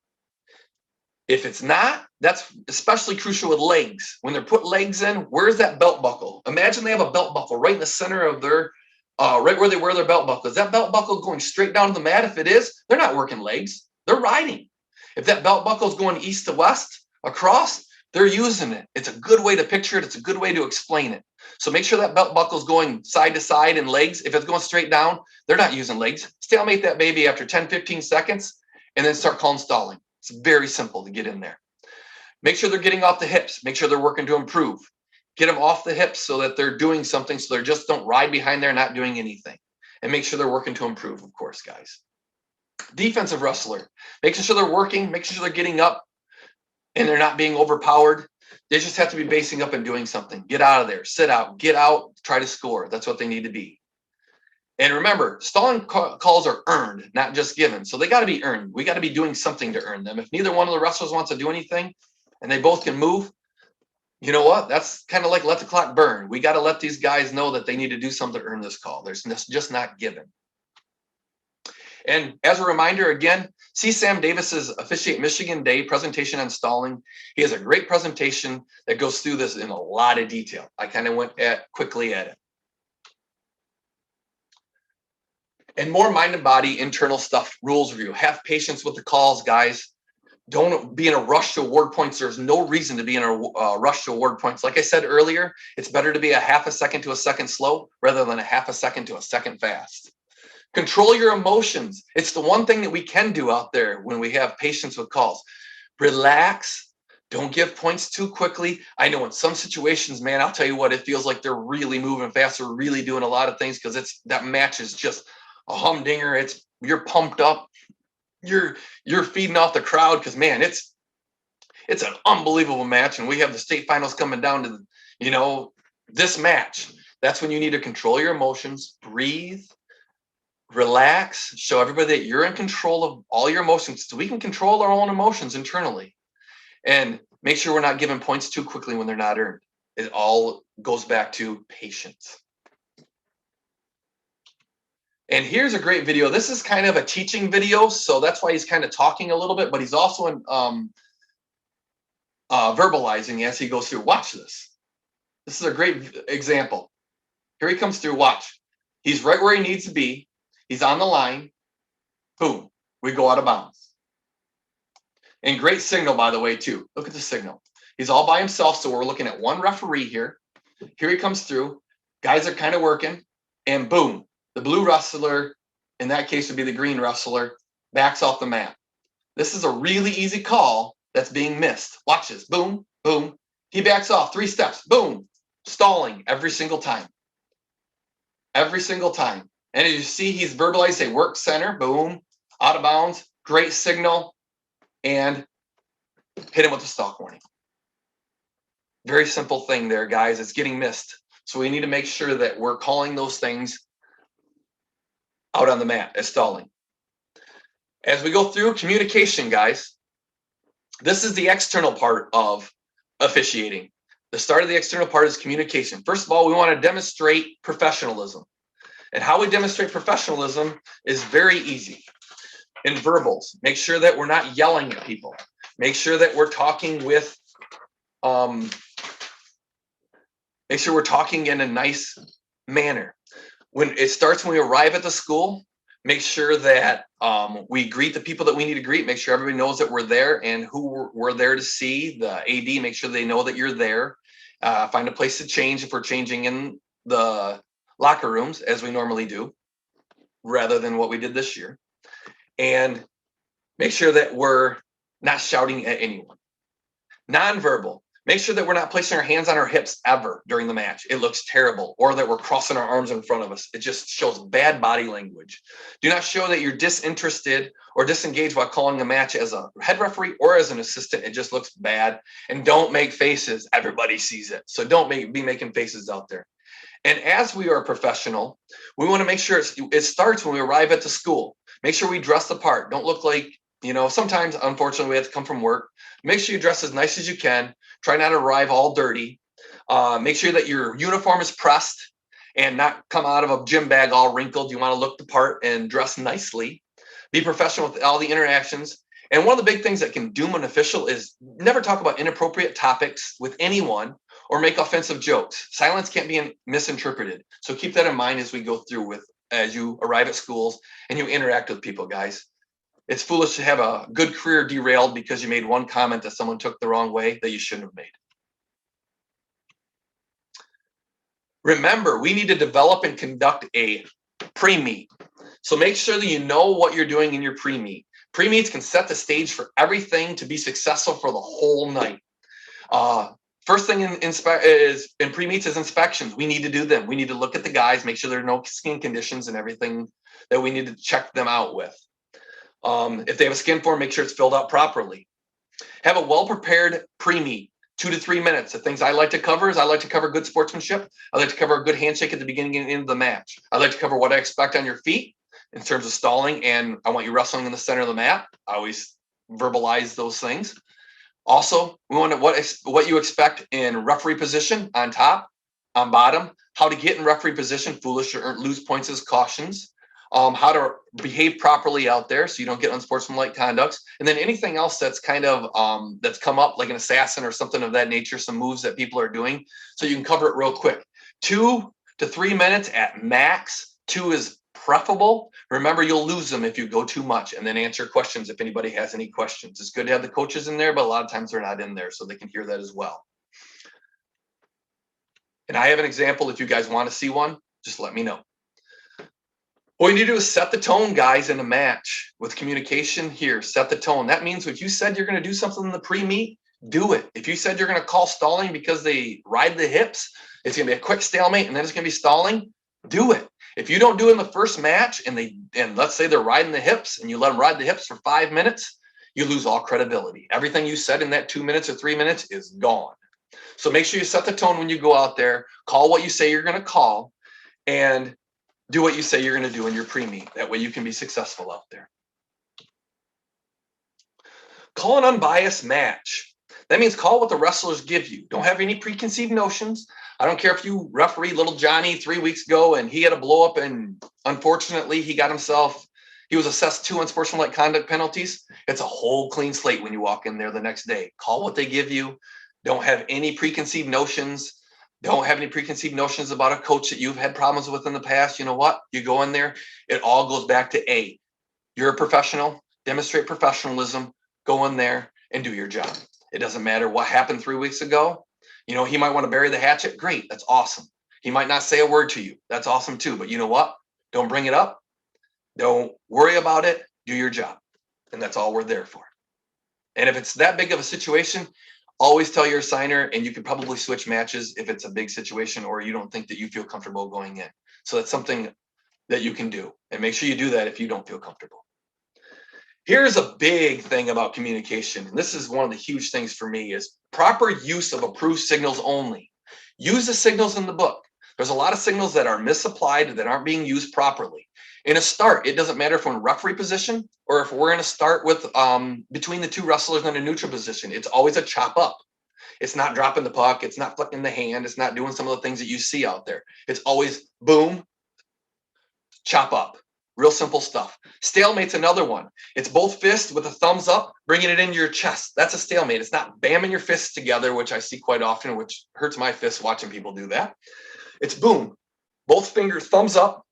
If it's not, that's especially crucial with legs. When they're put legs in, where's that belt buckle? Imagine they have a belt buckle right in the center of their, right where they wear their belt buckle. Is that belt buckle going straight down to the mat? If it is, they're not working legs. They're riding. If that belt buckle is going east to west, across, they're using it. It's a good way to picture it. It's a good way to explain it. So make sure that belt buckle is going side to side and legs. If it's going straight down, they're not using legs. Stalemate that baby after 10, 15 seconds, and then start calling stalling. It's very simple to get in there. Make sure they're getting off the hips. Make sure they're working to improve. Get them off the hips so that they're doing something, so they just don't ride behind there not doing anything. And make sure they're working to improve, of course, guys. Defensive wrestler, making sure they're working, making sure they're getting up and they're not being overpowered. They just have to be basing up and doing something. Get out of there, sit out, get out, try to score. That's what they need to be. And remember, stalling calls are earned, not just given. So they got to be earned. We got to be doing something to earn them. If neither one of the wrestlers wants to do anything and they both can move, you know what? That's kind of like let the clock burn. We got to let these guys know that they need to do something to earn this call. There's just not given. And as a reminder, again, see Sam Davis's Officiate Michigan Day presentation on stalling. He has a great presentation that goes through this in a lot of detail. I kind of went quickly at it. And more mind and body internal stuff, rules review. Have patience with the calls, guys. Don't be in a rush to award points. There's no reason to be in a rush to award points. Like I said earlier, it's better to be a half a second to a second slow rather than a half a second to a second fast. Control your emotions. It's the one thing that we can do out there when we have patients with calls. Relax. Don't give points too quickly. I know in some situations, man, I'll tell you what, it feels like they're really moving fast. They're really doing a lot of things because that match is just a humdinger. You're pumped up. You're feeding off the crowd because, man, it's an unbelievable match, and we have the state finals coming down to this match. That's when you need to control your emotions, breathe, relax, show everybody that you're in control of all your emotions, so we can control our own emotions internally, and make sure we're not giving points too quickly when they're not earned. It all goes back to patience. And here's a great video. This is kind of a teaching video, so that's why he's kind of talking a little bit, but he's also verbalizing as he goes through. Watch this. This is a great example. Here he comes through. Watch. He's right where he needs to be. He's on the line. Boom. We go out of bounds. And great signal, by the way, too. Look at the signal. He's all by himself, so we're looking at one referee here. Here he comes through. Guys are kind of working. And boom. The blue wrestler, in that case would be the green wrestler, backs off the mat. This is a really easy call that's being missed. Watch this. Boom, boom. He backs off 3 steps. Boom. Stalling every single time. Every single time. And as you see, he's verbalized a work center. Boom. Out of bounds. Great signal. And hit him with a stalk warning. Very simple thing there, guys. It's getting missed. So we need to make sure that we're calling those things out on the mat as stalling. As we go through communication, guys, this is the external part of officiating. The start of the external part is communication. First of all, we want to demonstrate professionalism. And how we demonstrate professionalism is very easy. In verbals, make sure that we're not yelling at people. Make sure that we're talking with, make sure we're talking in a nice manner. When it starts when we arrive at the school, make sure that we greet the people that we need to greet. Make sure everybody knows that we're there and who we're there to see. The AD, make sure they know that you're there. Find a place to change if we're changing in the locker rooms, as we normally do, rather than what we did this year. And make sure that we're not shouting at anyone. Nonverbal. Make sure that we're not placing our hands on our hips ever during the match. It looks terrible. Or that we're crossing our arms in front of us. It just shows bad body language. Do not show that you're disinterested or disengaged while calling a match as a head referee or as an assistant. It just looks bad. And don't make faces. Everybody sees it. So don't be making faces out there. And as we are professional, we want to make sure it starts when we arrive at the school. Make sure we dress the part. Don't look like, sometimes, unfortunately, we have to come from work. Make sure you dress as nice as you can. Try not to arrive all dirty. Make sure that your uniform is pressed and not come out of a gym bag all wrinkled. You want to look the part and dress nicely. Be professional with all the interactions. And one of the big things that can doom an official is never talk about inappropriate topics with anyone or make offensive jokes. Silence can't be misinterpreted. So keep that in mind as we go through as you arrive at schools and you interact with people, guys. It's foolish to have a good career derailed because you made one comment that someone took the wrong way that you shouldn't have made. Remember, we need to develop and conduct a pre-meet. So make sure that you know what you're doing in your pre-meet. Pre-meets can set the stage for everything to be successful for the whole night. First thing in pre-meets is inspections. We need to do them. We need to look at the guys, make sure there are no skin conditions and everything that we need to check them out with. If they have a skin form, make sure it's filled out properly. Have a well-prepared pre-meet, 2 to 3 minutes. The things I like to cover is I like to cover good sportsmanship. I like to cover a good handshake at the beginning and end of the match. I like to cover what I expect on your feet in terms of stalling, and I want you wrestling in the center of the mat. I always verbalize those things. Also, we want to what you expect in referee position on top, on bottom, how to get in referee position, foolish or lose points as cautions, how to behave properly out there so you don't get unsportsmanlike conducts, and then anything else that's kind of that's come up like an assassin or something of that nature, some moves that people are doing, so you can cover it real quick. 2 to 3 minutes at max. 2 is preferable. Remember, you'll lose them if you go too much, and then answer questions if anybody has any questions. It's good to have the coaches in there, but a lot of times they're not in there, so they can hear that as well. And I have an example. If you guys want to see one, just let me know. What you need to do is set the tone, guys, in a match with communication here. Set the tone. That means if you said you're going to do something in the pre-meet, do it. If you said you're going to call stalling because they ride the hips, it's going to be a quick stalemate and then it's going to be stalling, do it. If you don't do it in the first match and let's say they're riding the hips and you let them ride the hips for 5 minutes, you lose all credibility. Everything you said in that 2 minutes or 3 minutes is gone. So make sure you set the tone when you go out there, call what you say you're going to call, and do what you say you're going to do in your pre-meet. That way you can be successful out there. Call an unbiased match. That means call what the wrestlers give you. Don't have any preconceived notions. I don't care if you referee little Johnny 3 weeks ago and he had a blow up and unfortunately he was assessed 2 unsportsmanlike conduct penalties. It's a whole clean slate when you walk in there the next day. Call what they give you. Don't have any preconceived notions. Don't have any preconceived notions about a coach that you've had problems with in the past. You know what? You go in there, it all goes back to A. You're a professional, demonstrate professionalism, go in there and do your job. It doesn't matter what happened 3 weeks ago. You know, he might want to bury the hatchet. Great, that's awesome. He might not say a word to you. That's awesome too. But you know what? Don't bring it up. Don't worry about it. Do your job. And that's all we're there for. And if it's that big of a situation, always tell your assigner, and you could probably switch matches if it's a big situation or you don't think that you feel comfortable going in. So that's something that you can do. And make sure you do that if you don't feel comfortable. Here's a big thing about communication, and this is one of the huge things for me, is proper use of approved signals only. Use the signals in the book. There's a lot of signals that are misapplied, that aren't being used properly. In a start, it doesn't matter if we're in referee position or if we're in a start with between the 2 wrestlers in a neutral position. It's always a chop up. It's not dropping the puck. It's not flicking the hand. It's not doing some of the things that you see out there. It's always boom, chop up. Real simple stuff. Stalemate's another one. It's both fists with a thumbs up, bringing it into your chest. That's a stalemate. It's not bamming your fists together, which I see quite often, which hurts my fists watching people do that. It's boom, both fingers, thumbs up,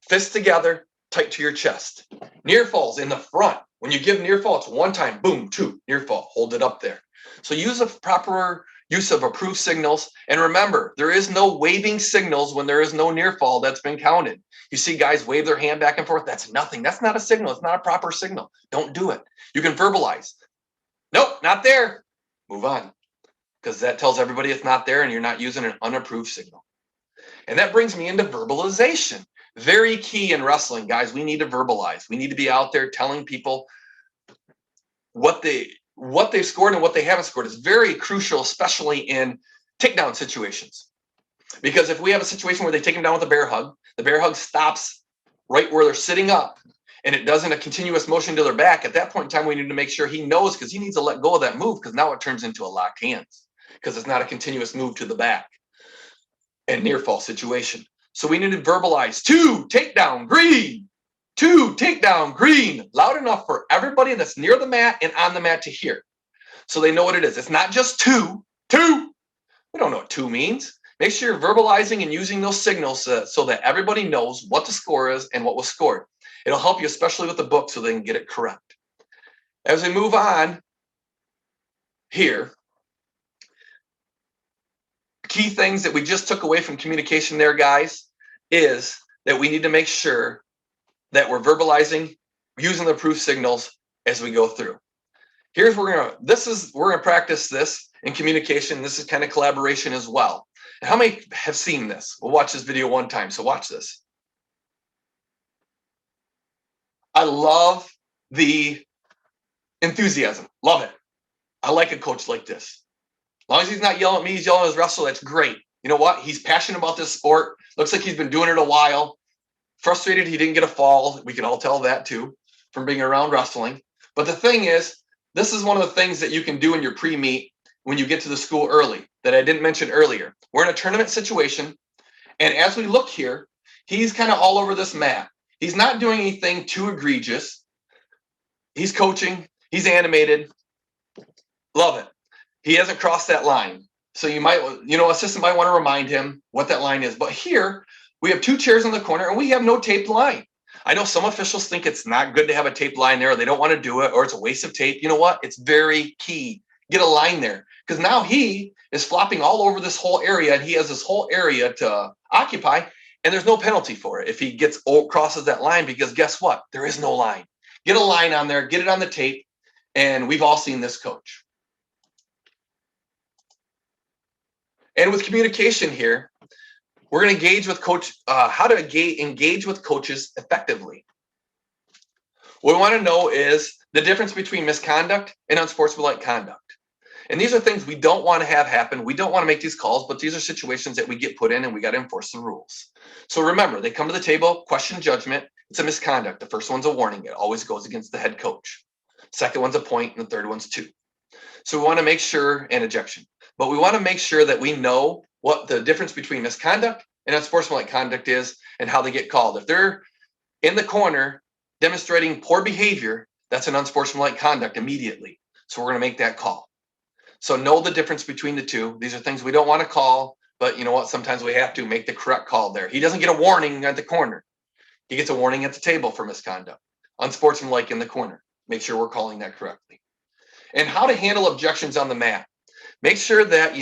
fists together, tight to your chest. Near falls in the front. When you give near fall, it's 1 time, boom, 2, near fall, hold it up there. So use a proper use of approved signals. And remember, there is no waving signals when there is no near fall that's been counted. You see guys wave their hand back and forth. That's nothing. That's not a signal. It's not a proper signal. Don't do it. You can verbalize. Nope, not there. Move on. Because that tells everybody it's not there and you're not using an unapproved signal. And that brings me into verbalization. Very key in wrestling, guys. We need to verbalize. We need to be out there telling people what they've scored and what they haven't scored. Is very crucial, especially in takedown situations. Because if we have a situation where they take him down with a bear hug, the bear hug stops right where they're sitting up and it doesn't a continuous motion to their back. At that point in time, we need to make sure he knows, because he needs to let go of that move, because now it turns into a locked hands because it's not a continuous move to the back and near fall situation. So we need to verbalize 2 takedown green, 2 takedown green, loud enough for everybody that's near the mat and on the mat to hear. So they know what it is. It's not just 2. We don't know what 2 means. Make sure you're verbalizing and using those signals so that everybody knows what the score is and what was scored. It'll help you, especially with the book, so they can get it correct. As we move on here, key things that we just took away from communication there, guys, is that we need to make sure that we're verbalizing, using the proof signals as we go through. Here's where we're gonna practice this in communication. This is kind of collaboration as well. And how many have seen this? We'll watch this video 1 time, so watch this. I love the enthusiasm. Love it. I like a coach like this. As long as he's not yelling at me, he's yelling at his wrestler, that's great. You know what? He's passionate about this sport. Looks like he's been doing it a while. Frustrated he didn't get a fall. We can all tell that too from being around wrestling. But the thing is, this is one of the things that you can do in your pre-meet when you get to the school early that I didn't mention earlier. We're in a tournament situation. And as we look here, he's kind of all over this mat. He's not doing anything too egregious. He's coaching. He's animated. Love it. He hasn't crossed that line. So you might, assistant might want to remind him what that line is. But here, We have 2 chairs in the corner and we have no taped line. I know some officials think it's not good to have a taped line there, or they don't want to do it, or it's a waste of tape. You know what? It's very key. Get a line there, because now he is flopping all over this whole area and he has this whole area to occupy, and there's no penalty for it if he crosses that line, because guess what? There is no line. Get a line on there, get it on the tape, and we've all seen this coach. And with communication here, we're going to engage with how to engage with coaches effectively. What we want to know is the difference between misconduct and unsportsmanlike conduct. And these are things we don't want to have happen. We don't want to make these calls, but these are situations that we get put in and we got to enforce the rules. So remember, they come to the table, question judgment. It's a misconduct. The first one's a warning. It always goes against the head coach. Second one's a point, and the third one's 2. So we want to make sure, and ejection, but we want to make sure that we know what the difference between misconduct and unsportsmanlike conduct is and how they get called. If they're in the corner demonstrating poor behavior, that's an unsportsmanlike conduct immediately. So we're going to make that call. So know the difference between the two. These are things we don't want to call, but you know what? Sometimes we have to make the correct call there. He doesn't get a warning at the corner. He gets a warning at the table for misconduct. Unsportsmanlike in the corner. Make sure we're calling that correctly. And how to handle objections on the mat. Make sure that,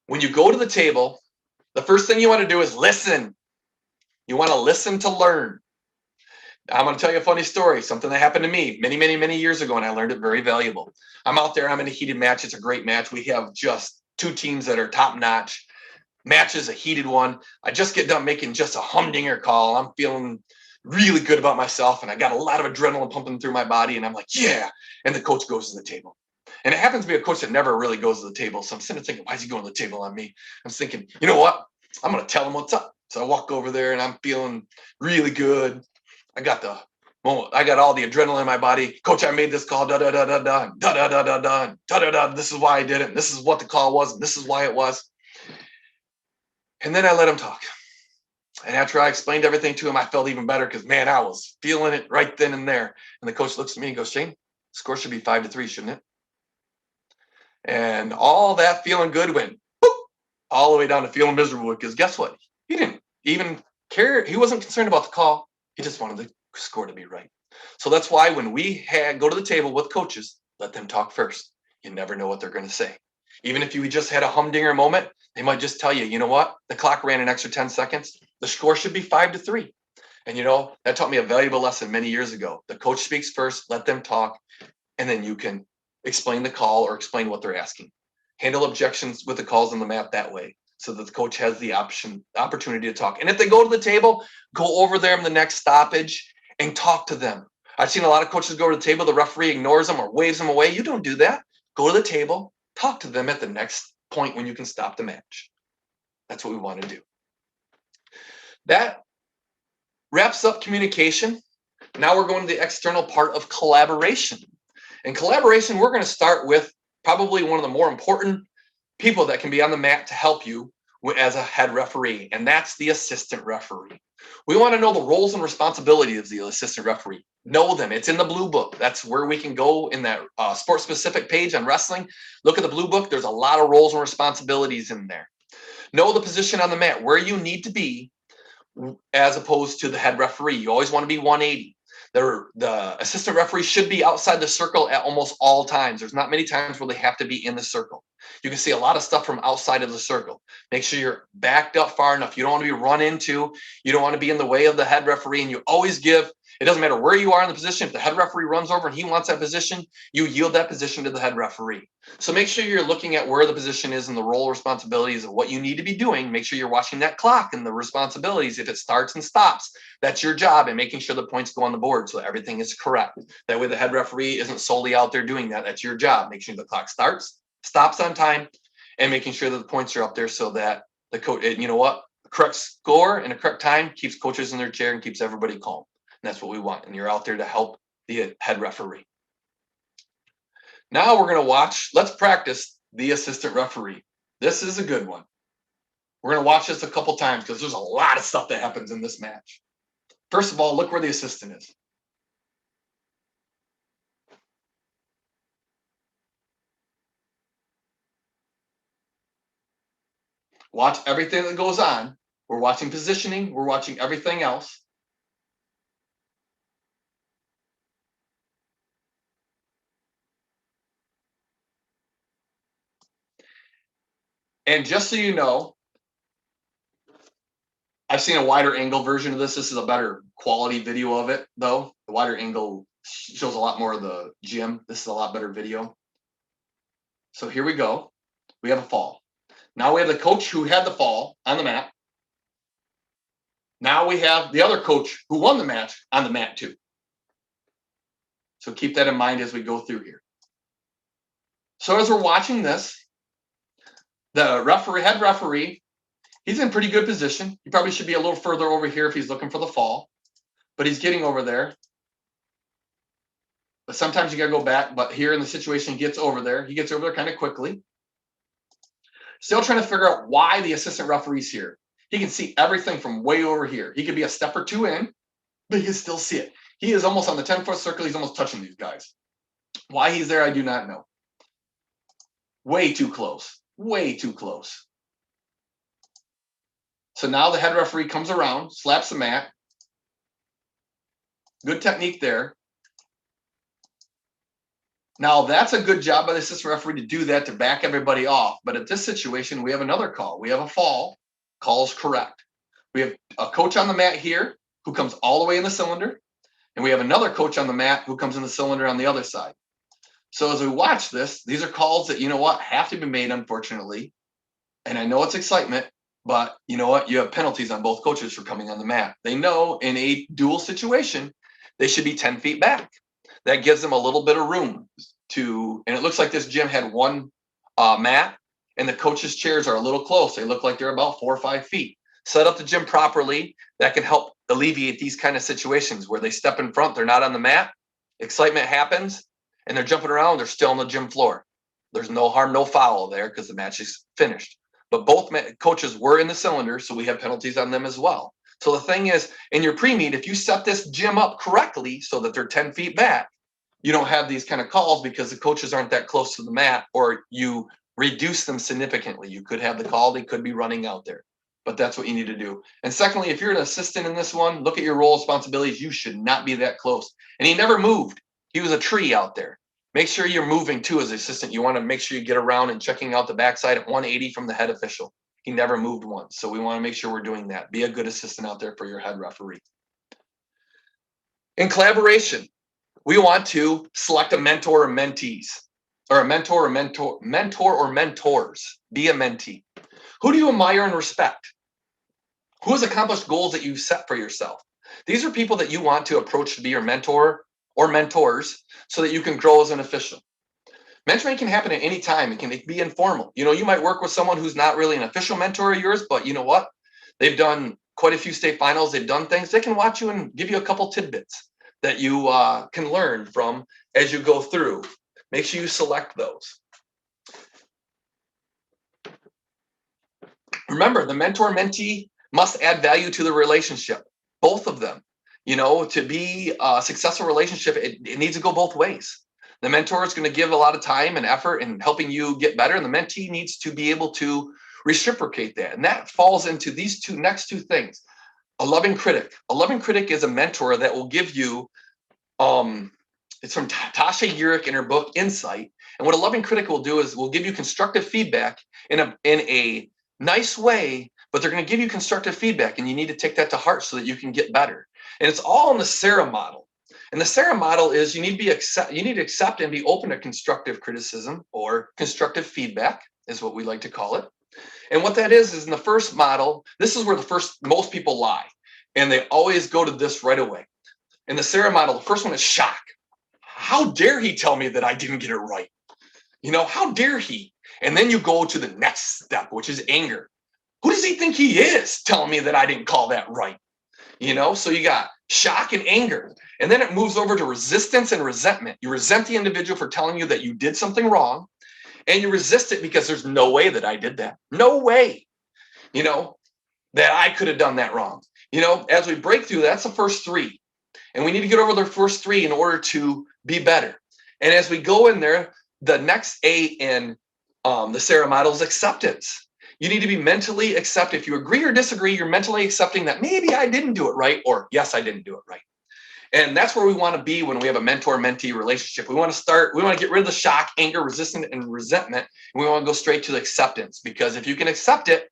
when you go to the table, the first thing you want to do is listen. You want to listen to learn. I'm going to tell you a funny story, something that happened to me many, many, many years ago, and I learned it very valuable. I'm out there, I'm in a heated match. It's a great match. We have just 2 teams that are top notch. Match is a heated one. I just get done making just a humdinger call. I'm feeling really good about myself, and I got a lot of adrenaline pumping through my body, and I'm like, yeah. And the coach goes to the table. And it happens to be a coach that never really goes to the table. So I'm sitting there thinking, why is he going to the table on me? I'm thinking, you know what? I'm going to tell him what's up. So I walk over there, and I'm feeling really good. I got all the adrenaline in my body. Coach, I made this call. Da da da da da da da da da da da da da. This is why I did it. This is what the call was. And this is why it was. And then I let him talk. And after I explained everything to him, I felt even better because, man, I was feeling it right then and there. And the coach looks at me and goes, Shane, score should be 5-3, shouldn't it? And all that feeling good went boop, all the way down to feeling miserable, because guess what? He didn't even care. He wasn't concerned about the call. He just wanted the score to be right. So that's why when we go to the table with coaches, let them talk first. You never know what they're going to say. Even if you just had a humdinger moment, they might just tell you, you know what? The clock ran an extra 10 seconds. The score should be 5-3. And that taught me a valuable lesson many years ago. The coach speaks first, let them talk, and then you can explain the call or explain what they're asking. Handle objections with the calls on the mat that way, so that the coach has the opportunity to talk. And if they go to the table, go over there in the next stoppage and talk to them. I've seen a lot of coaches go to the table, the referee ignores them or waves them away. You don't do that. Go to the table, talk to them at the next point when you can stop the match. That's what we want to do. That wraps up communication. Now we're going to the external part of collaboration. In collaboration, we're going to start with probably one of the more important people that can be on the mat to help you as a head referee, and that's the assistant referee. We want to know the roles and responsibilities of the assistant referee. Know them. It's in the blue book. That's where we can go in that sport-specific page on wrestling. Look at the blue book. There's a lot of roles and responsibilities in there. Know the position on the mat, where you need to be as opposed to the head referee. You always want to be 180. The assistant referee should be outside the circle at almost all times. There's not many times where they have to be in the circle. You can see a lot of stuff from outside of the circle. Make sure you're backed up far enough. You don't want to be run into. You don't want to be in the way of the head referee. And you always give, it doesn't matter where you are in the position. If the head referee runs over and he wants that position, you yield that position to the head referee. So make sure you're looking at where the position is and the role responsibilities of what you need to be doing. Make sure you're watching that clock and the responsibilities. If it starts and stops, that's your job, and making sure the points go on the board so everything is correct. That way the head referee isn't solely out there doing that. That's your job. Make sure the clock starts, stops on time, and making sure that the points are up there so that the coach, you know what, the correct score and the correct time keeps coaches in their chair and keeps everybody calm. And that's what we want. And you're out there to help the head referee. Now we're going to watch, let's practice the assistant referee. This is a good one. We're going to watch this a couple times because there's a lot of stuff that happens in this match. First of all, look where the assistant is. Watch everything that goes on We're watching positioning. We're watching everything else. And just so you know, I've seen a wider angle version of this. This is a better quality video of it, though. The wider angle shows a lot more of the gym. This is a lot better video. So here we go. We have a fall. Now we have the coach who had the fall on the mat. Now we have the other coach who won the match on the mat too. So keep that in mind as we go through here. So as we're watching this, the head referee, he's in pretty good position. He probably should be a little further over here if he's looking for the fall, but he's getting over there. But sometimes you got to go back. But here in the situation, he gets over there. He gets over there kind of quickly. Still trying to figure out why the assistant referee's here. He can see everything from way over here. He could be a step or two in, but he can still see it. He is almost on the 10-foot circle. He's almost touching these guys. Why he's there, I do not know. Way too close. Way too close. So now the head referee comes around, slaps the mat. Good technique there. Now, that's a good job by the assistant referee to do that, to back everybody off. But at this situation, we have another call. We have a fall. Call's correct. We have a coach on the mat here who comes all the way in the cylinder. And we have another coach on the mat who comes in the cylinder on the other side. So as we watch this, these are calls that, you know what, have to be made, unfortunately. And I know it's excitement, but you know what? You have penalties on both coaches for coming on the mat. They know in a dual situation, they should be 10 feet back. That gives them a little bit of room to, and it looks like this gym had one mat, and the coaches' chairs are a little close. They look like they're about 4 or 5 feet. Set up the gym properly. That can help alleviate these kind of situations where they step in front, they're not on the mat, excitement happens, and they're jumping around, they're still on the gym floor. There's no harm, no foul there because the match is finished. But both coaches were in the cylinder, so we have penalties on them as well. So the thing is, in your pre-meet, if you set this gym up correctly so that they're 10 feet back, you don't have these kind of calls because the coaches aren't that close to the mat, or you reduce them significantly. You could have the call, they could be running out there, but that's what you need to do. And secondly, if you're an assistant in this one, look at your role responsibilities. You should not be that close. And he never moved. He was a tree out there. Make sure you're moving too as an assistant. You want to make sure you get around and checking out the backside at 180 from the head official. He never moved once. So we want to make sure we're doing that. Be a good assistant out there for your head referee. In collaboration, we want to select a mentor or mentees, or a mentor or mentors. Be a mentee. Who do you admire and respect? Who has accomplished goals that you set for yourself? These are people that you want to approach to be your mentor or mentors so that you can grow as an official. Mentoring can happen at any time. It can be informal. You know, you might work with someone who's not really an official mentor of yours, but you know what? They've done quite a few state finals. They've done things. They can watch you and give you a couple tidbits that you can learn from as you go through. Make sure you select those. Remember, the mentor-mentee must add value to the relationship, both of them. You know, to be a successful relationship, it needs to go both ways. The mentor is going to give a lot of time and effort in helping you get better, and the mentee needs to be able to reciprocate that. And that falls into these next two things. A loving critic. A loving critic is a mentor that will give you, it's from Tasha Eurich in her book, Insight. And what a loving critic will do is will give you constructive feedback in a nice way, but they're going to give you constructive feedback, and you need to take that to heart so that you can get better. And it's all in the Sarah model. And the Sarah model is you need to accept and be open to constructive criticism, or constructive feedback is what we like to call it. And what that is in the first model, this is where most people lie. And they always go to this right away. In the Sarah model, the first one is shock. How dare he tell me that I didn't get it right? You know, how dare he? And then you go to the next step, which is anger. Who does he think he is telling me that I didn't call that right? You know, so you got shock and anger. And then it moves over to resistance and resentment. You resent the individual for telling you that you did something wrong, and you resist it because there's no way that I did that. No way, you know, that I could have done that wrong. You know, as we break through, that's the first three. And we need to get over the first three in order to be better. And as we go in there, the next A in the Sarah model is acceptance. You need to be mentally accept. If you agree or disagree, you're mentally accepting that maybe I didn't do it right, or yes, I didn't do it right. And that's where we want to be when we have a mentor-mentee relationship. We want to get rid of the shock, anger, resistance, and resentment. And we want to go straight to the acceptance, because if you can accept it,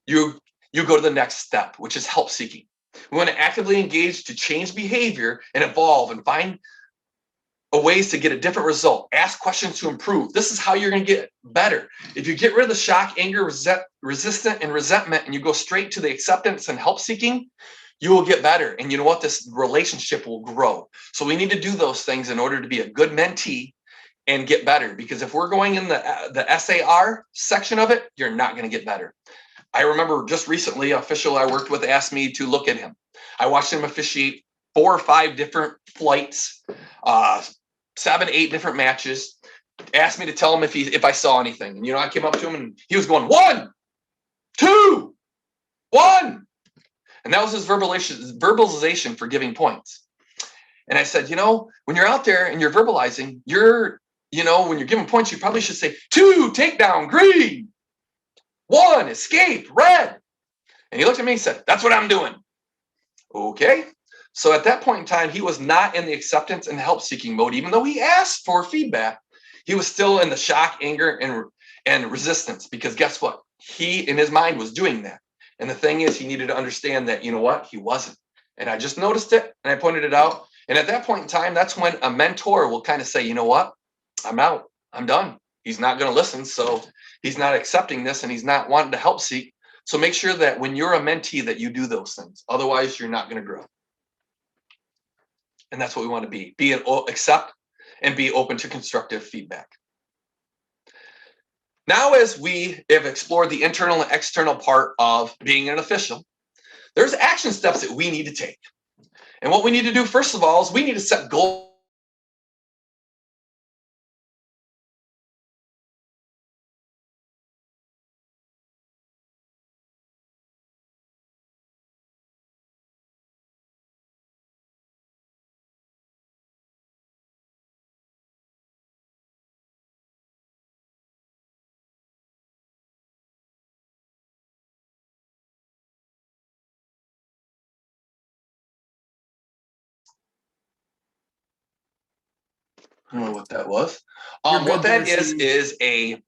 you go to the next step, which is help seeking. We want to actively engage to change behavior and evolve and find ways to get a different result. Ask questions to improve. This is how you're going to get better. If you get rid of the shock, anger, resistance, and resentment, and you go straight to the acceptance and help seeking, you will get better. And you know what? This relationship will grow. So we need to do those things in order to be a good mentee and get better. Because if we're going in the SAR section of it, you're not going to get better. I remember just recently, an official I worked with asked me to look at him. I watched him officiate 4 or 5 different flights, 7, 8 different matches. Asked me to tell him if I saw anything. And I came up to him and he was going 1, 2, 1. And that was his verbalization for giving points. And I said, when you're out there and you're verbalizing, when you're giving points, you probably should say 2, takedown, green. 1, escape, red. And he looked at me and said, that's what I'm doing. Okay. So at that point in time, he was not in the acceptance and help seeking mode. Even though he asked for feedback, he was still in the shock, anger, and resistance, because guess what? He, in his mind, was doing that. And the thing is, he needed to understand that, he wasn't. And I just noticed it and I pointed it out. And at that point in time, that's when a mentor will kind of say, you know what? I'm out. I'm done. He's not going to listen. So he's not accepting this and he's not wanting to help seek. So make sure that when you're a mentee that you do those things. Otherwise, you're not going to grow. And that's what we want to be. Accept and be open to constructive feedback. Now, as we have explored the internal and external part of being an official, there's action steps that we need to take. And what we need to do, first of all, is we need to set goals. I don't know what that was. What that is a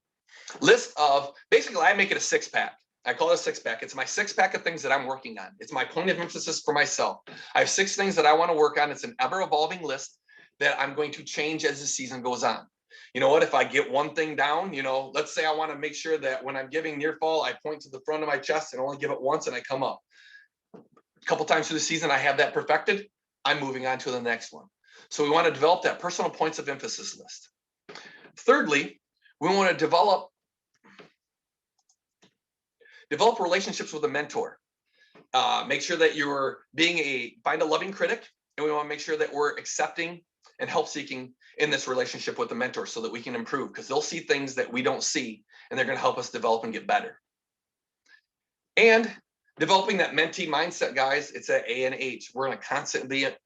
list of, basically, I make it a 6-pack. I call it a 6-pack. It's my 6-pack of things that I'm working on. It's my point of emphasis for myself. I have 6 things that I want to work on. It's an ever-evolving list that I'm going to change as the season goes on. You know what? If I get one thing down, let's say I want to make sure that when I'm giving near fall, I point to the front of my chest and only give it once and I come up. A couple times through the season, I have that perfected. I'm moving on to the next one. So we want to develop that personal points of emphasis list. Thirdly, we want to develop relationships with a mentor. Make sure that you're find a loving critic, and we want to make sure that we're accepting and help seeking in this relationship with the mentor so that we can improve, because they'll see things that we don't see and they're going to help us develop and get better. And developing that mentee mindset, guys, it's at A and H. We're going to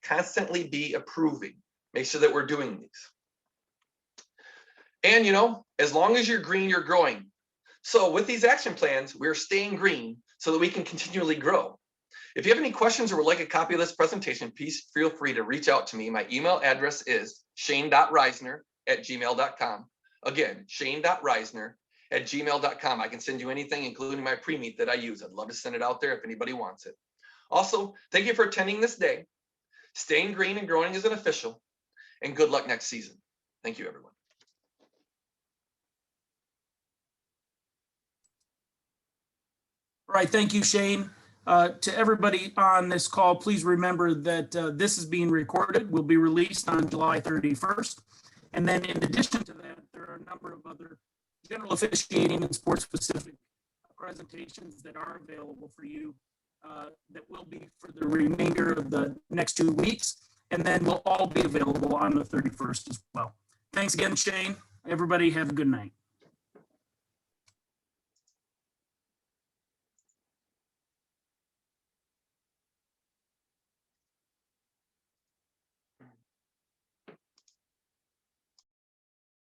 constantly be approving. Make sure that we're doing these. And, as long as you're green, you're growing. So with these action plans, we're staying green so that we can continually grow. If you have any questions or would like a copy of this presentation, please feel free to reach out to me. My email address is shane.reisner@gmail.com. Again, shane.reisner@gmail.com. I can send you anything, including my pre-meet that I use. I'd love to send it out there if anybody wants it. Also, thank you for attending this day. Staying green and growing as an official, and good luck next season. Thank you, everyone. All right, thank you, Shane. To everybody on this call, please remember that this is being recorded, will be released on July 31st. And then in addition to that, there are a number of other general officiating and sports-specific presentations that are available for you that will be for the remainder of the next 2 weeks, and then will all be available on the 31st as well. Thanks again, Shane. Everybody have a good night.